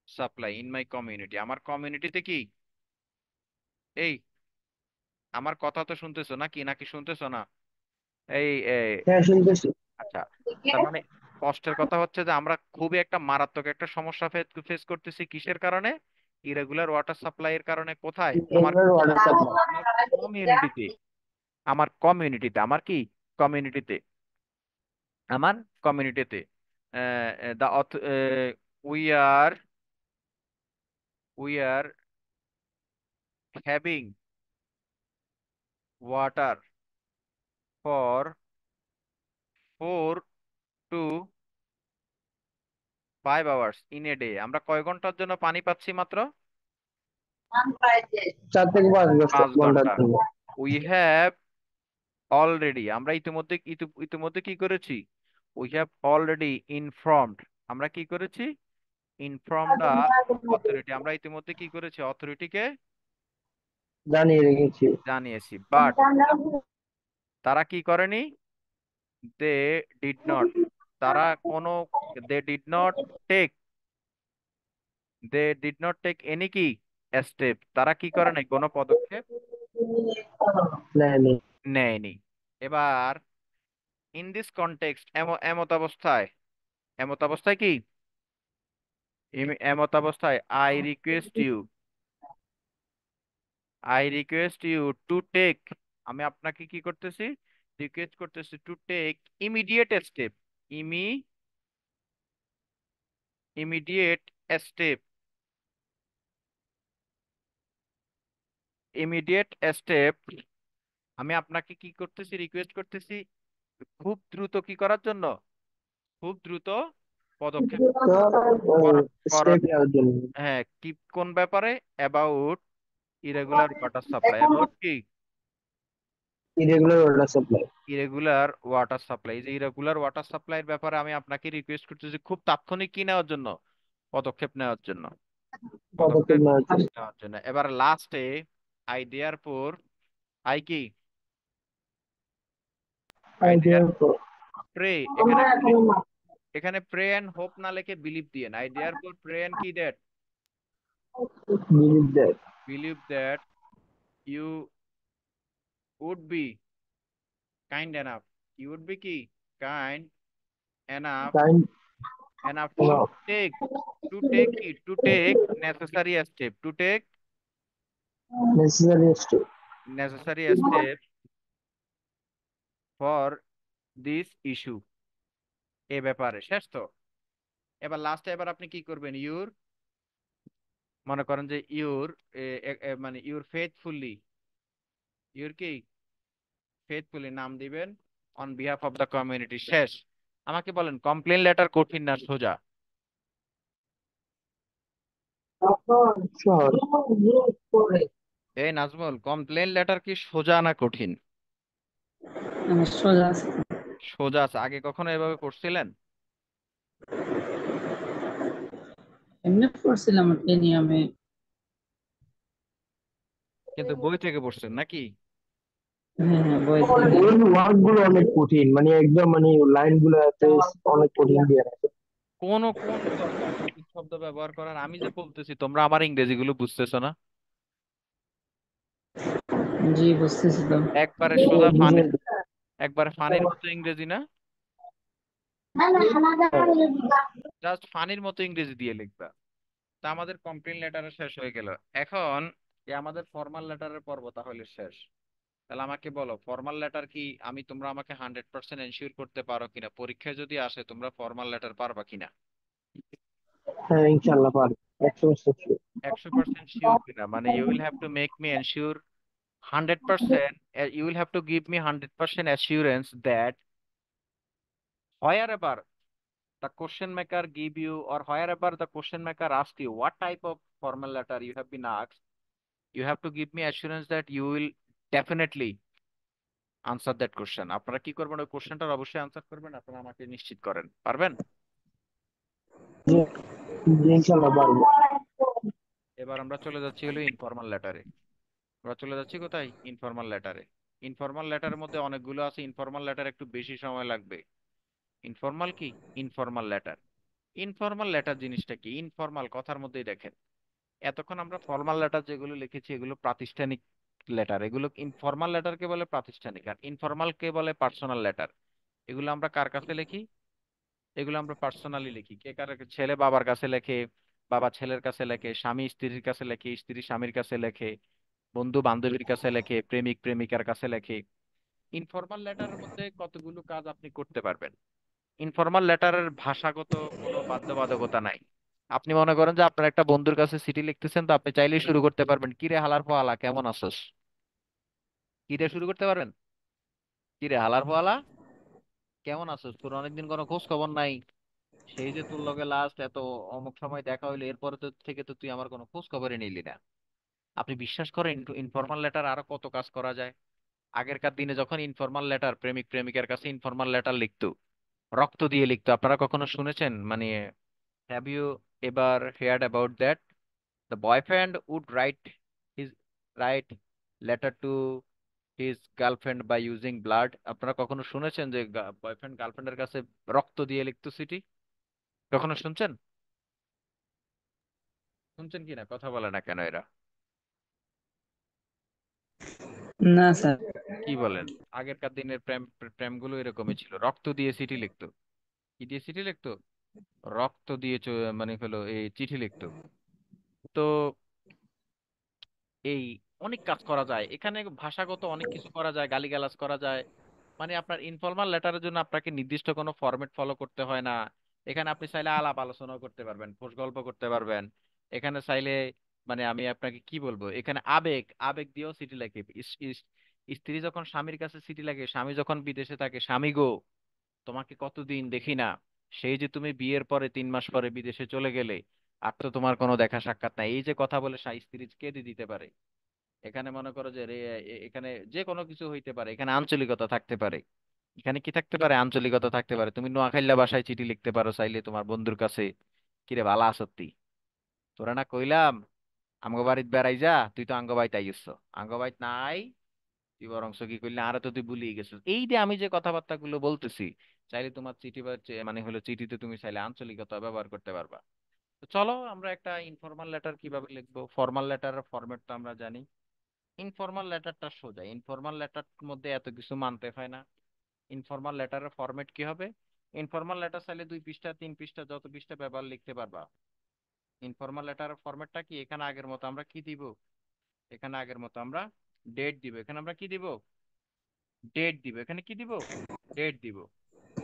supply in my community, আমার কমিউনিটিতে কি, এই আমার কথা তো শুনতেছো নাকি, নাকি শুনতেছো না? এই হ্যাঁ, শুনতেছি। আচ্ছা, তার মানে কষ্টের কথা হচ্ছে যে আমরা খুবই একটা মারাত্মক একটা সমস্যা ফেস করতেছি, কিসের কারণে? ইরেগুলার ওয়াটার সাপ্লাই এর কারণে। কোথায়? আমার এগুলোর ওয়াটার সাপ্লাই। আমার কমিউনিটিতে, আমার কমিউনিটিতে, আমার কি কমিউনিটিতে, আমার কমিউনিটিতে the we are we are having water for 4 to 5 hours in a day, আমরা কয় ঘন্টার জন্য পানি পাচ্ছি মাত্র? 4 থেকে 5 ঘন্টা 5 ঘন্টা। জন্য। উই হ্যাভ অলরেডি, আমরা ইতিমধ্যে ইতিমধ্যে কি করেছি? উই হ্যাভ অলরেডি ইনফর্মড, আমরা কি করেছি? ইনফর্ম দা অথরিটি, আমরা ইতিমধ্যে কি করেছি? অথরিটিকে জানিয়ে রেখেছি। জানিয়েছি। বাট তারা কি করেনি? দে ডিড নট, তারা কোনো, they did not take, they did not take any কি স্টেপ, তারা কি করে নাই, কোনো পদক্ষেপ নেয়নি। নেয়নি। এবার ইন দিস কনটেক্সট, এমত অবস্থায়, এমত অবস্থায় কি, এমত অবস্থায় I request you to take, আমি আপনাকে কি করতেছি? রিকোয়েস্ট করতেছি to take immediate step, immediate step immediate step, আমি আপনাকে কি করতেছি, রিকোয়েস্ট করতেছি খুব দ্রুত কি করার জন্য, খুব দ্রুত পদক্ষেপ করা- স্টেপ করার। নেওয়ার জন্য। হ্যাঁ, কি কোন ব্যাপারে? About irregular water supply. About কি? Irregular water supply. Irregular water supply. যে ইরেগুলার ওয়াটার সাপ্লাইয়ের ব্যাপারে আমি আপনাকে রিকোয়েস্ট করতেছি খুব তাৎক্ষণিক কি নেওয়ার জন্য, পদক্ষেপ নেওয়ার জন্য, পদক্ষেপ পদক্ষেপ নেওয়ার জন্য। নেওয়ার জন্য। এবার লাস্টে আই দেয়ার পর, আই কি, আই দেয়ার আইডিয়ার পর। প্রে, এখানে এখানে প্রে এন্ড হোপ না লিখে বিলিভ দিয়েন। I therefore pray and কি that, believe that. Believe that you would be kind enough, you would be কি, kind enough, time enough to নাও। take, to take necessary step, to take necessary step. necessary step for this issue, এ ব্যাপারে। শেষ তো? এবার লাস্টে এবার আপনি কি করবেন, ইউর, মনে করেন যে ইউর মানে ইউর ফেথফুলি, ইউর কি, ফেথফুলি নাম দিবেন on behalf of the community. শেষ। আমাকে বলেন কমপ্লেন লেটার কঠিন না সোজা? সহজ। এই নাজমুল, কমপ্লেন লেটার কি সোজা না কঠিন? সোজা আছে। সোজা আছে। আগে কখনো এভাবে করছিলেন? এমনি পড়ছিলাম এই নিয়মে। কিন্তু বই থেকে পড়ছেন নাকি? হ্যাঁ হ্যাঁ, বই থেকে। ওই ওয়ার্ড গুলো অনেক কঠিন, মানে একদম মানে লাইন গুলো অনেক কঠিন দিয়ে রাখে। কোন কোন দরকার কঠিন শব্দ ব্যবহার করার? আমি যে বলতেছি তোমরা আমার ইংরেজি গুলো বুঝতেছো না? জি, বুঝতেছি তো। একবারে সোজা ফানি, একবারে ফানির মতো ইংরেজি না, জাস্ট ফানির মতো ইংরেজি দিয়ে লিখবা। তা আমাদের কমপ্লেন লেটার শেষ হয়ে গেল। এখন আমাদের ফর্মাল লেটারের পর্ব তাহলে শেষ। তাহলে আমাকে বলো ফর্মাল লেটার কি, আমি তোমরা আমাকে 100% এনশিওর করতে পারো কিনা, পরীক্ষায় যদি আসে তোমরা ফর্মাল লেটার পারবা কিনা? হ্যাঁ, ইনশাল্লাহ পারবে। 100% sure। 100% শিওর কিনা মানে you will have to make me ensure 100%, you will have to give me 100% assurance that wherever the question maker give you, or wherever the question maker ask you what type of formal letter you have been asked, you have to give me assurance that you will definitely answer that question. আপনারা কি করবেন, ওই কোশ্চেনটার অবশ্যই answer করবেন। আপনারা আমাকে নিশ্চিত করেন পারবেন। জি, জি, ইনশাল্লাহ পারবো। এবার আমরা চলে যাচ্ছি হলো ইনফর্মাল লেটারে। আমরা চলে যাচ্ছি কোথায়, ইনফর্মাল লেটারে। ইনফর্মাল লেটারের মধ্যে অনেকগুলো আছে, ইনফর্মাল লেটার একটু বেশি সময় লাগবে। ইনফর্মাল কি, ইনফর্মাল লেটার। ইনফর্মাল লেটার জিনিসটা কি? ইনফর্মাল কথার মধ্যেই দেখেন, এতক্ষণ আমরা ফর্মাল লেটার যেগুলো লিখেছি এগুলো প্রাতিষ্ঠানিক লেটার, এগুলো ইনফর্মাল লেটারকে বলে প্রাতিষ্ঠানিক, আর ইনফর্মাল কে বলে পার্সোনাল লেটার। এগুলো আমরা কার কাছে লিখি? এগুলো আমরা পার্সোনালি লিখি। কে কার, ছেলে বাবার কাছে লেখে, বাবা ছেলের কাছে লেখে, স্বামী স্ত্রীর কাছে লেখে, স্ত্রী স্বামীর কাছে লেখে, বন্ধু বান্ধবীর কাছে লেখে, প্রেমিক প্রেমিকার কাছে লেখে। ইনফর্মাল লেটারের মধ্যে কতগুলো কাজ আপনি করতে পারবেন। ইনফর্মাল লেটারের ভাষাগত কোনো বাধ্যবাধকতা নাই। আপনি মনে করেন যে আপনার একটা বন্ধুর কাছে চিঠি লিখতেছেন, তো আপনি চাইলেই শুরু করতে পারবেন, কিরে হালার পোহালা কেমন আছোস, কিরে শুরু করতে পারবেন, কিরে হালার পোহালা কেমন আছোস, তোর অনেকদিন কোনো খোঁজ খবর নাই, সেই যে তোর লগে লাস্ট এত অমুক সময় দেখা হইলো, এরপরে তো থেকে তো তুই আমার কোনো খোঁজ খবরই নিলি না। আপনি বিশ্বাস করেন ইনফর্মাল লেটার আরো কত কাজ করা যায়। আগেরকার দিনে যখন ইনফর্মাল লেটার প্রেমিক প্রেমিকার কাছে ইনফর্মাল লেটার লিখতো, রক্ত দিয়ে লিখতো। আপনারা কখনো শুনেছেন মানে, have you ever heard about that? The boyfriend would his write letter to his girlfriend by using blood. আপনারা কখনো শুনেছেন যে বয়ফ্রেন্ড গার্লফ্রেন্ডের কাছে রক্ত দিয়ে লিখতো চিঠি? কখনো শুনছেন? শুনছেন কিনা, কথা বলে না কেন এরা? না স্যার। কি বলেন? আগেরকার দিনের প্রেমগুলো এরকমই ছিল, রক্ত দিয়ে চিঠি লিখতো। কি দিয়ে চিঠি লিখতো? রক্ত দিয়ে মানে হলো এই চিঠি লিখতো। তো এই অনেক কাজ করা যায় এখানে, ভাষাগত অনেক কিছু করা যায়, গালিগালাজ করা যায়। মানে আপনার ইনফর্মাল লেটারের জন্য আপনাকে নির্দিষ্ট কোনো ফরম্যাট ফলো করতে হয় না। এখানে আপনি চাইলে আলাপ আলোচনাও করতে পারবেন, খোশ গল্প করতে পারবেন। এখানে চাইলে মানে আমি আপনাকে কি বলবো, এখানে আবেগ আবেগ দিয়েও চিঠি লেখে। স্ত্রী যখন স্বামীর কাছে চিঠি লেখে, স্বামী যখন বিদেশে থাকে, স্বামী গো তোমাকে কতদিন দেখি না, সেই যে তুমি বিয়ের পরে 3 মাস পরে বিদেশে চলে গেলে, আর তো তোমার কোনো দেখা সাক্ষাৎ নাই, এই যে কথা বলে স্ত্রী কেঁদে দিতে পারে। এখানে মনে করো যে এখানে যে কোনো কিছু হইতে পারে, এখানে আঞ্চলিকতা থাকতে পারে। এখানে কি থাকতে পারে, আঞ্চলিকতা থাকতে পারে। তুমি নোয়াখাইলা ভাষায় চিঠি লিখতে পারো চাইলে তোমার বন্ধুর কাছে, কিরে বালা আসত্তি, তোরা না কইলাম আমগো বাড়িতে বেড়াই যা, তুই তো আঙ্গ বাড়িতে আইসছ, আঙ্গ বাড়িতে নাই, তুই বরংস কি করলি, আরে তো তুই ভুলিয়ে গেছিস। এই যে আমি যে কথাবার্তা গুলো বলতেছি, চাইলে তোমার চিঠি বা মানে হলো চিঠিতে তুমি চাইলে আঞ্চলিকতা ব্যবহার করতে পারবা। তো চলো আমরা একটা ইনফর্মাল লেটার কিভাবে লিখবো। ফর্মাল লেটারের ফরম্যাট তো আমরা জানি। ইনফর্মাল লেটারটা সোজা, ইনফর্মাল লেটার মধ্যে এত কিছু মানতে হয় না। ইনফর্মাল লেটারের ফরম্যাট কি হবে? ইনফর্মাল লেটার চাইলে 2 পৃষ্ঠা 3 পৃষ্ঠা যত পৃষ্ঠা ব্যবহার লিখতে পারবা। ইনফর্মাল লেটারের ফরম্যাটটা কি, এখানে আগের মতো আমরা কি দিব, এখানে আগের মতো আমরা ডেট দিব, এখানে আমরা কি দিব, ডেট দিব, এখানে কি দিব, ডেট দিব।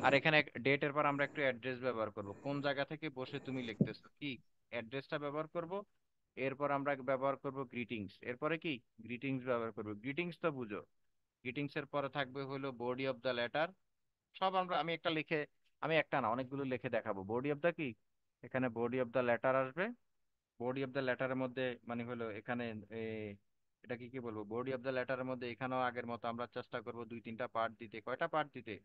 আর এখানে ডেটের পর আমরা একটু অ্যাড্রেস ব্যবহার করব, কোন জায়গা থেকে বসে তুমি লিখতেছো কি, অ্যাড্রেসটা ব্যবহার করব। এরপর আমরা ব্যবহার করব গ্রিটিংস, এরপরে কি, গ্রিটিংস ব্যবহার করব। গ্রিটিংস তো বুঝো, গ্রিটিংস এর পরে থাকবে হলো বডি অফ দ্য লেটার। সব আমরা, আমি একটা লিখে, আমি একটা না অনেকগুলো লিখে দেখাবো। বডি অফ দ্য কি, এখানে বডি অফ দ্য লেটার আসবে। বডি অফ দ্য লেটারের মধ্যে মানে হলো এখানে এ, এটা কি কি বলবো, বডি অফ দ্য লেটারের মধ্যে এখানেও আগের মতো আমরা চেষ্টা করব 2-3টা পার্ট দিতে। কয়টা পার্ট দিতে,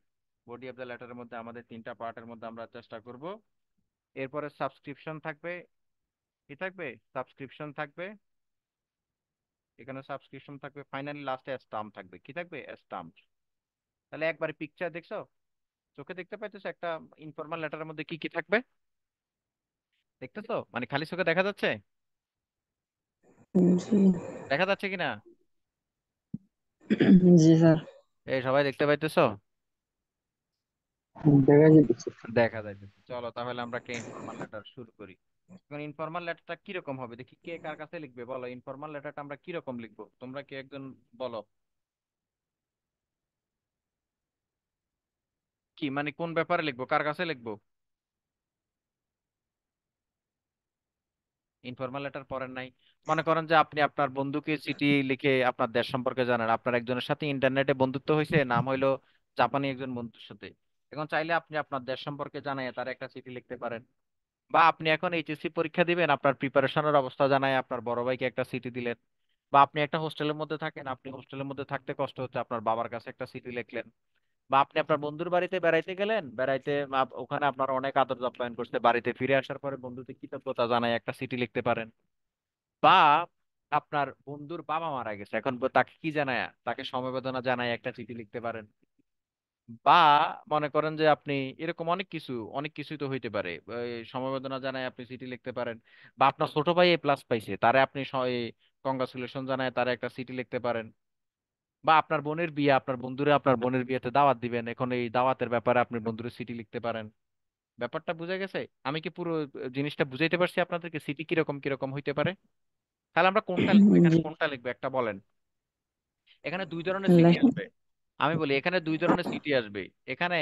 বডি অফ দ্য লেটারের মধ্যে আমাদের 3টা পার্টের মধ্যে আমরা চেষ্টা করব। এরপরে সাবস্ক্রিপশন থাকবে, কি থাকবে, সাবস্ক্রিপশন থাকবে, এখানে সাবস্ক্রিপশন থাকবে। ফাইনালি লাস্টে স্টাম্প থাকবে, কি থাকবে, স্টাম্প। তাহলে একবারে পিকচার দেখছো, চোখে দেখতে পাইতেছো একটা ইনফর্মাল লেটারের মধ্যে কি কি থাকবে, দেখতেছো মানে খালি চোখে দেখা যাচ্ছে, জি। দেখা যাচ্ছে কিনা, জি স্যার। এই সবাই দেখতে পাইতেছো, দেখা যেতেছে। দেখা যাইতেছে। চলো তাহলে আমরা একটা ইনফর্মাল লেটার শুরু করি। এখন ইনফর্মাল লেটারটা কিরকম হবে দেখি, কে কার কাছে লিখবে বলো, ইনফর্মাল লেটারটা আমরা কিরকম লিখবো, তোমরা কি একজন বলো, কি মানে কোন ব্যাপারে লিখবো, কার কাছে লিখবো। ইনফর্মাল লেটার পড়েন নাই, মনে করেন যে আপনি আপনার বন্ধুকে চিঠি লিখে আপনার দেশ সম্পর্কে জানান, আপনার একজনের সাথে ইন্টারনেটে বন্ধুত্ব হয়েছে, নাম হইলো জাপানি একজন বন্ধুর সাথে। এখন চাইলে আপনি আপনার দেশ সম্পর্কে জানাই তার একটা চিঠি লিখতে পারেন। বা আপনি এখন এইচএসসি পরীক্ষা দিবেন, আপনার প্রিপারেশনের অবস্থা জানায় আপনার বড় ভাইকে একটা চিঠি দিলেন। বা আপনি একটা হোস্টেলের মধ্যে থাকেন, আপনি হোস্টেলের মধ্যে থাকতে কষ্ট হচ্ছে, আপনার বাবার কাছে একটা চিঠি লিখলেন। বা আপনি আপনার বন্ধুর বাড়িতে বেড়াইতে গেলেন, বেড়াইতে ওখানে আপনার অনেক আদর আপ্যায়ন করছে, বাড়িতে ফিরে আসার পরে বন্ধুকে কৃতজ্ঞতা জানায় একটা চিঠি লিখতে পারেন। বা আপনার বন্ধুর বাবা মারা গেছে, এখন তাকে কি জানায়, তাকে সমবেদনা জানায় একটা চিঠি লিখতে পারেন। বা মনে করেন যে আপনি এরকম অনেক কিছু, অনেক কিছুই তো হইতে পারে, এই সমবেদনা জানায় আপনি চিঠি লিখতে পারেন। বা আপনার ছোট ভাই প্লাস পাইছে, তারে আপনি কংগ্রাচুলেশন জানায় তারে একটা চিঠি লিখতে পারেন। বা আপনার বোনের বিয়ে, আপনার বন্ধুরে আপনার বোনের বিয়েতে দাওয়াত দিবেন, এখন এই দাওয়াতের ব্যাপারে আপনি বন্ধুরে চিঠি লিখতে পারেন। ব্যাপারটা বুঝে গেছে, আমি কি পুরো জিনিসটা বুঝাইতে পারছি আপনাদেরকে, সিটি কিরকম কিরকম হইতে পারে। তাহলে আমরা কোনটা লিখবো, এখানে জি। কোনটা লিখবো একটা বলেন। এখানে 2 ধরনের সিটি লেখেন। আসবে, আমি বলি এখানে 2 ধরনের সিটি আসবে। এখানে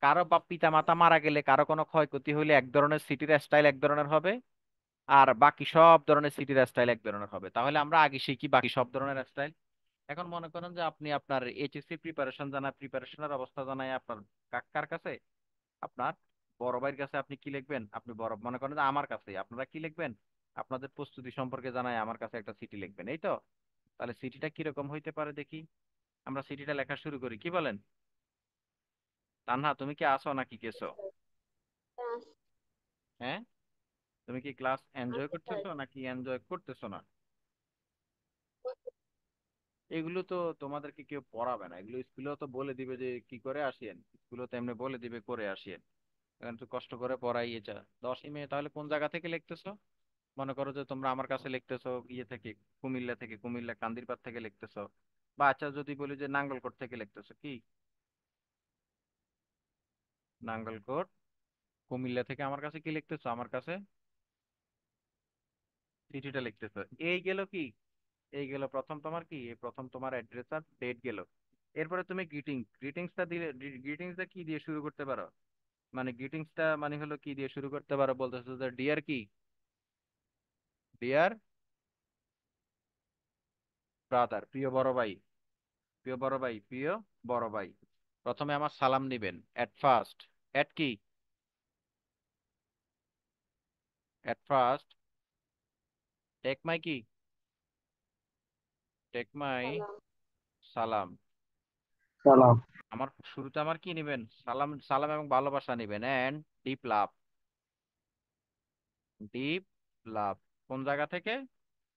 কারো বাপ পিতা মাতা মারা গেলে, কারো কোনো ক্ষয়ক্ষতি হইলে এক ধরনের সিটির স্টাইল এক ধরনের হবে, আর বাকি সব ধরনের সিটির স্টাইল এক ধরনের হবে। তাহলে আমরা আগে শিখি বাকি সব ধরনের স্টাইল। এখন মনে করেন যে আপনি আপনার এইচএসসি প্রিপারেশন জানায়, প্রিপারেশনের অবস্থা জানায় আপনার কার কাছে, আপনার বড় ভাইয়ের কাছে আপনি কি লিখবেন, আপনি বড় মনে করেন যে আমার কাছে আপনারা কি লিখবেন, আপনাদের প্রস্তুতি সম্পর্কে জানায় আমার কাছে একটা চিঠি লিখবেন, এই তো। তাহলে সিটিটা কিরকম হইতে পারে দেখি, আমরা সিটিটা লেখা শুরু করি, কি বলেন। তানহা তুমি কি আসো নাকি গেছো, হ্যাঁ, তুমি কি ক্লাস এনজয় করতেছো নাকি এনজয় করতেছো না? এগুলো তো তোমাদেরকে কেউ পড়াবে না, এগুলো স্কুলেও তো বলে দিবে যে কি করে আসিয়েন, স্কুলেও তো এমনি বলে দিবে করে আসিয়েন। এখন তো কষ্ট করে পড়াই এটা 10ই মে। তাহলে কোন জায়গা থেকে লিখতেছো, মনে করো যে তোমরা আমার কাছে লিখতেছো ইয়ে থেকে, কুমিল্লা থেকে, কুমিল্লা কান্দিরপাড় থেকে লিখতেছো। বা আচ্ছা যদি বলি যে নাঙ্গলকোট থেকে লিখতেছো, কি নাঙ্গলকোট, কুমিল্লা থেকে আমার কাছে কি লিখতেছো, আমার কাছে চিঠিটা লিখতেছো। এই গেল কি, এই গেল প্রথম তোমার কি, এই প্রথম তোমার অ্যাড্রেস আর ডেট গেল। এরপরে তুমি গ্রিটিংসটা দিলে, গ্রিটিংসটা কি দিয়ে শুরু করতে পারো, মানে গ্রিটিংসটা মানে হলো কি দিয়ে শুরু করতে পারো বলতেছো যে ডিয়ার কি, ডিয়ার ব্রাদার, প্রিয় বড় ভাই, প্রিয় বড় ভাই, প্রিয় বড় ভাই। প্রথমে আমার সালাম নিবেন। এট ফার্স্ট, এট কি, এট ফার্স্ট টেক মাই কি, টেক মাই সালাম। সালাম। আমার শুরুতে আমার কি নিবেন? সালাম, সালাম এবং ভালোবাসা নিবেন। And deep love, deep love. কোন জায়গা থেকে?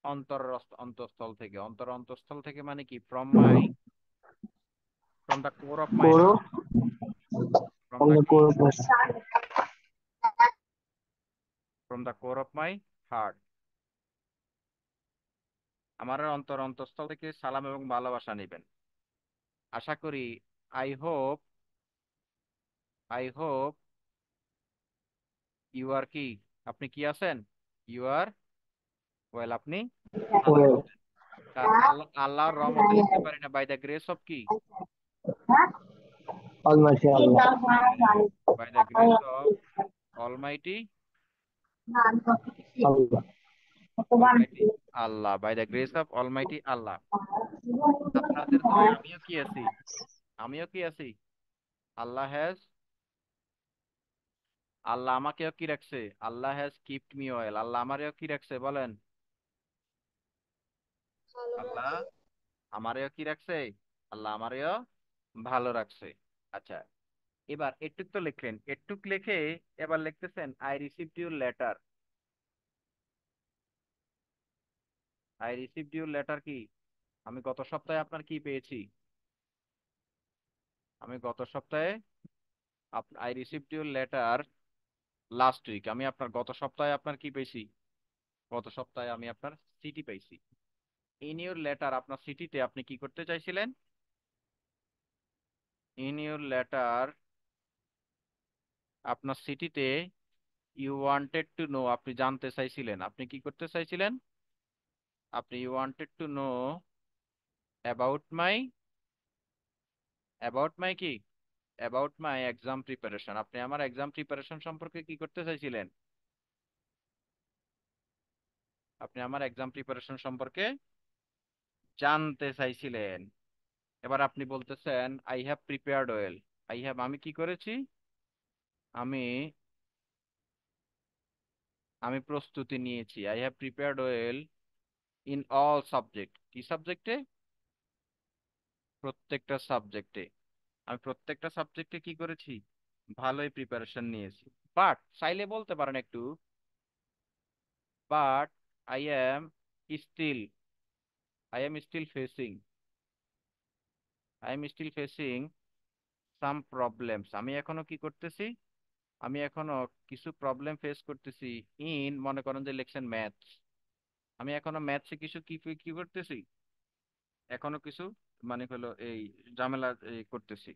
অন্তর, অন্তঃস্থল থেকে। অন্তঃস্থল থেকে মানে কি? From my, from the core of my করো হার্ট, ফ্রম দ্য অন্য কি, করো from the core of my heart. আমার অন্তঃস্থল থেকে সালাম এবং ভালোবাসা নিবেন। আশা করি, I hope, I hope you are কি, আপনি কি আছেন? ইউ আর ওয়েল, আপনি ভালো ওয়েল। আছেন। আর আল্লাহ, আল্লাহর রহমতে লিখতে পারি না, বাই দ্য গ্রেস অফ কি, almighty Allah. By the grace of almighty, Allah. Almighty Allah, by the grace of almighty Allah. আপনাদের দোয়ায় আমিও কি আছি, আমিও কি আছি। আল্লাহ হ্যাজ, আল্লাহ আমাকেও কি রাখছে, আল্লাহ হ্যাজ কিপড মি ওয়েল, আল্লাহ আমারেও কি রাখছে বলেন, আল্লাহ আমারেও কি রাখছে, আল্লাহ আমারেও ভালো রাখছে। আচ্ছা, এবার এটুক তো লিখলেন, এটুক লিখে এবার লিখতেছেন I received your letter. I received your letter কি, আমি গত সপ্তাহে আপনার কি পেয়েছি, আমি গত সপ্তাহে, I received your letter last week, আমি আপনার গত সপ্তাহে আপনার কি পেয়েছি, গত সপ্তাহে আমি আপনার চিঠি পেয়েছি। ইন ইউর লেটার, আপনার চিঠিতে আপনি কি করতে চাইছিলেন? ইন ইউর লেটার, আপনার চিঠিতে ইউ ওয়ান্টেড টু নো, আপনি জানতে চাইছিলেন, আপনি কি করতে চাইছিলেন? আপনি you wanted to know about my, about my কি, অ্যাবাউট মাই এক্সাম প্রিপারেশন, আপনি আমার এক্সাম প্রিপারেশন সম্পর্কে কি করতে চাইছিলেন? আপনি আমার এক্সাম প্রিপারেশন সম্পর্কে জানতে চাইছিলেন। এবার আপনি বলতেছেন I have prepared well, I have আমি কি করেছি, আমি, আমি প্রস্তুতি নিয়েছি। I have prepared well in all subject, কি সাবজেক্টে? প্রত্যেকটা সাবজেক্টে। আমি প্রত্যেকটা সাবজেক্টে কি করেছি? ভালোই প্রিপারেশন নিয়েছি। বাট চাইলে বলতে পারেন একটু, but I am still, I am still facing, I am still facing some problems, আমি এখনো কি করতেছি, আমি এখনো কিছু প্রবলেম ফেস করতেছি। ইন, মনে করেন যে লিখছেন ম্যাথস, আমি এখনো ম্যাথসে কিছু কি কি করতেছি, এখনো কিছু মানে হলো এই ঝামেলা করতেছি,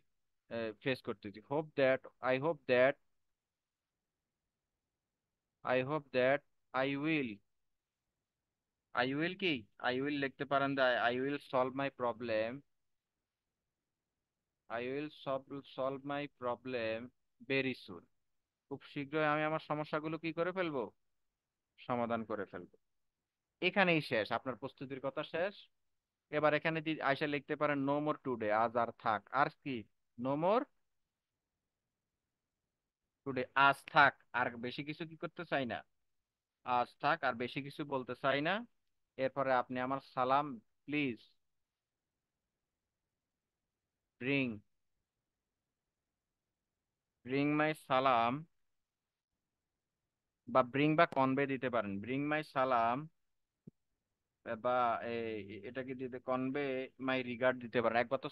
ফেস করতেছি। Hope that, I hope that, I hope that I will, I will কি, আই উইল লিখতে পারেন, I will solve my problem, I will solve my problem very soon, খুব শীঘ্রই আমি আমার সমস্যাগুলো কি করে ফেলবো, সমাধান করে ফেলবো। এখানেই শেষ, আপনার প্রস্তুতির কথা শেষ। এবার এখানে আইসা লিখতে পারেন নো মোর টুডে, আজ আর থাক, আর কি, নো মোর টুডে, আজ থাক, আর বেশি কিছু কি করতে চাই না, আজ থাক, আর বেশি কিছু বলতে চাই না। এরপরে আপনি আমার সালাম প্লিজ ব্রিং, ব্রিং মাই সালাম, বা ব্রিং বা কনভে দিতে পারেন, ব্রিং মাই সালাম, বা এটাকে দিতে কনভে মাই রিগার্ড দিতে পারেন। একবার তো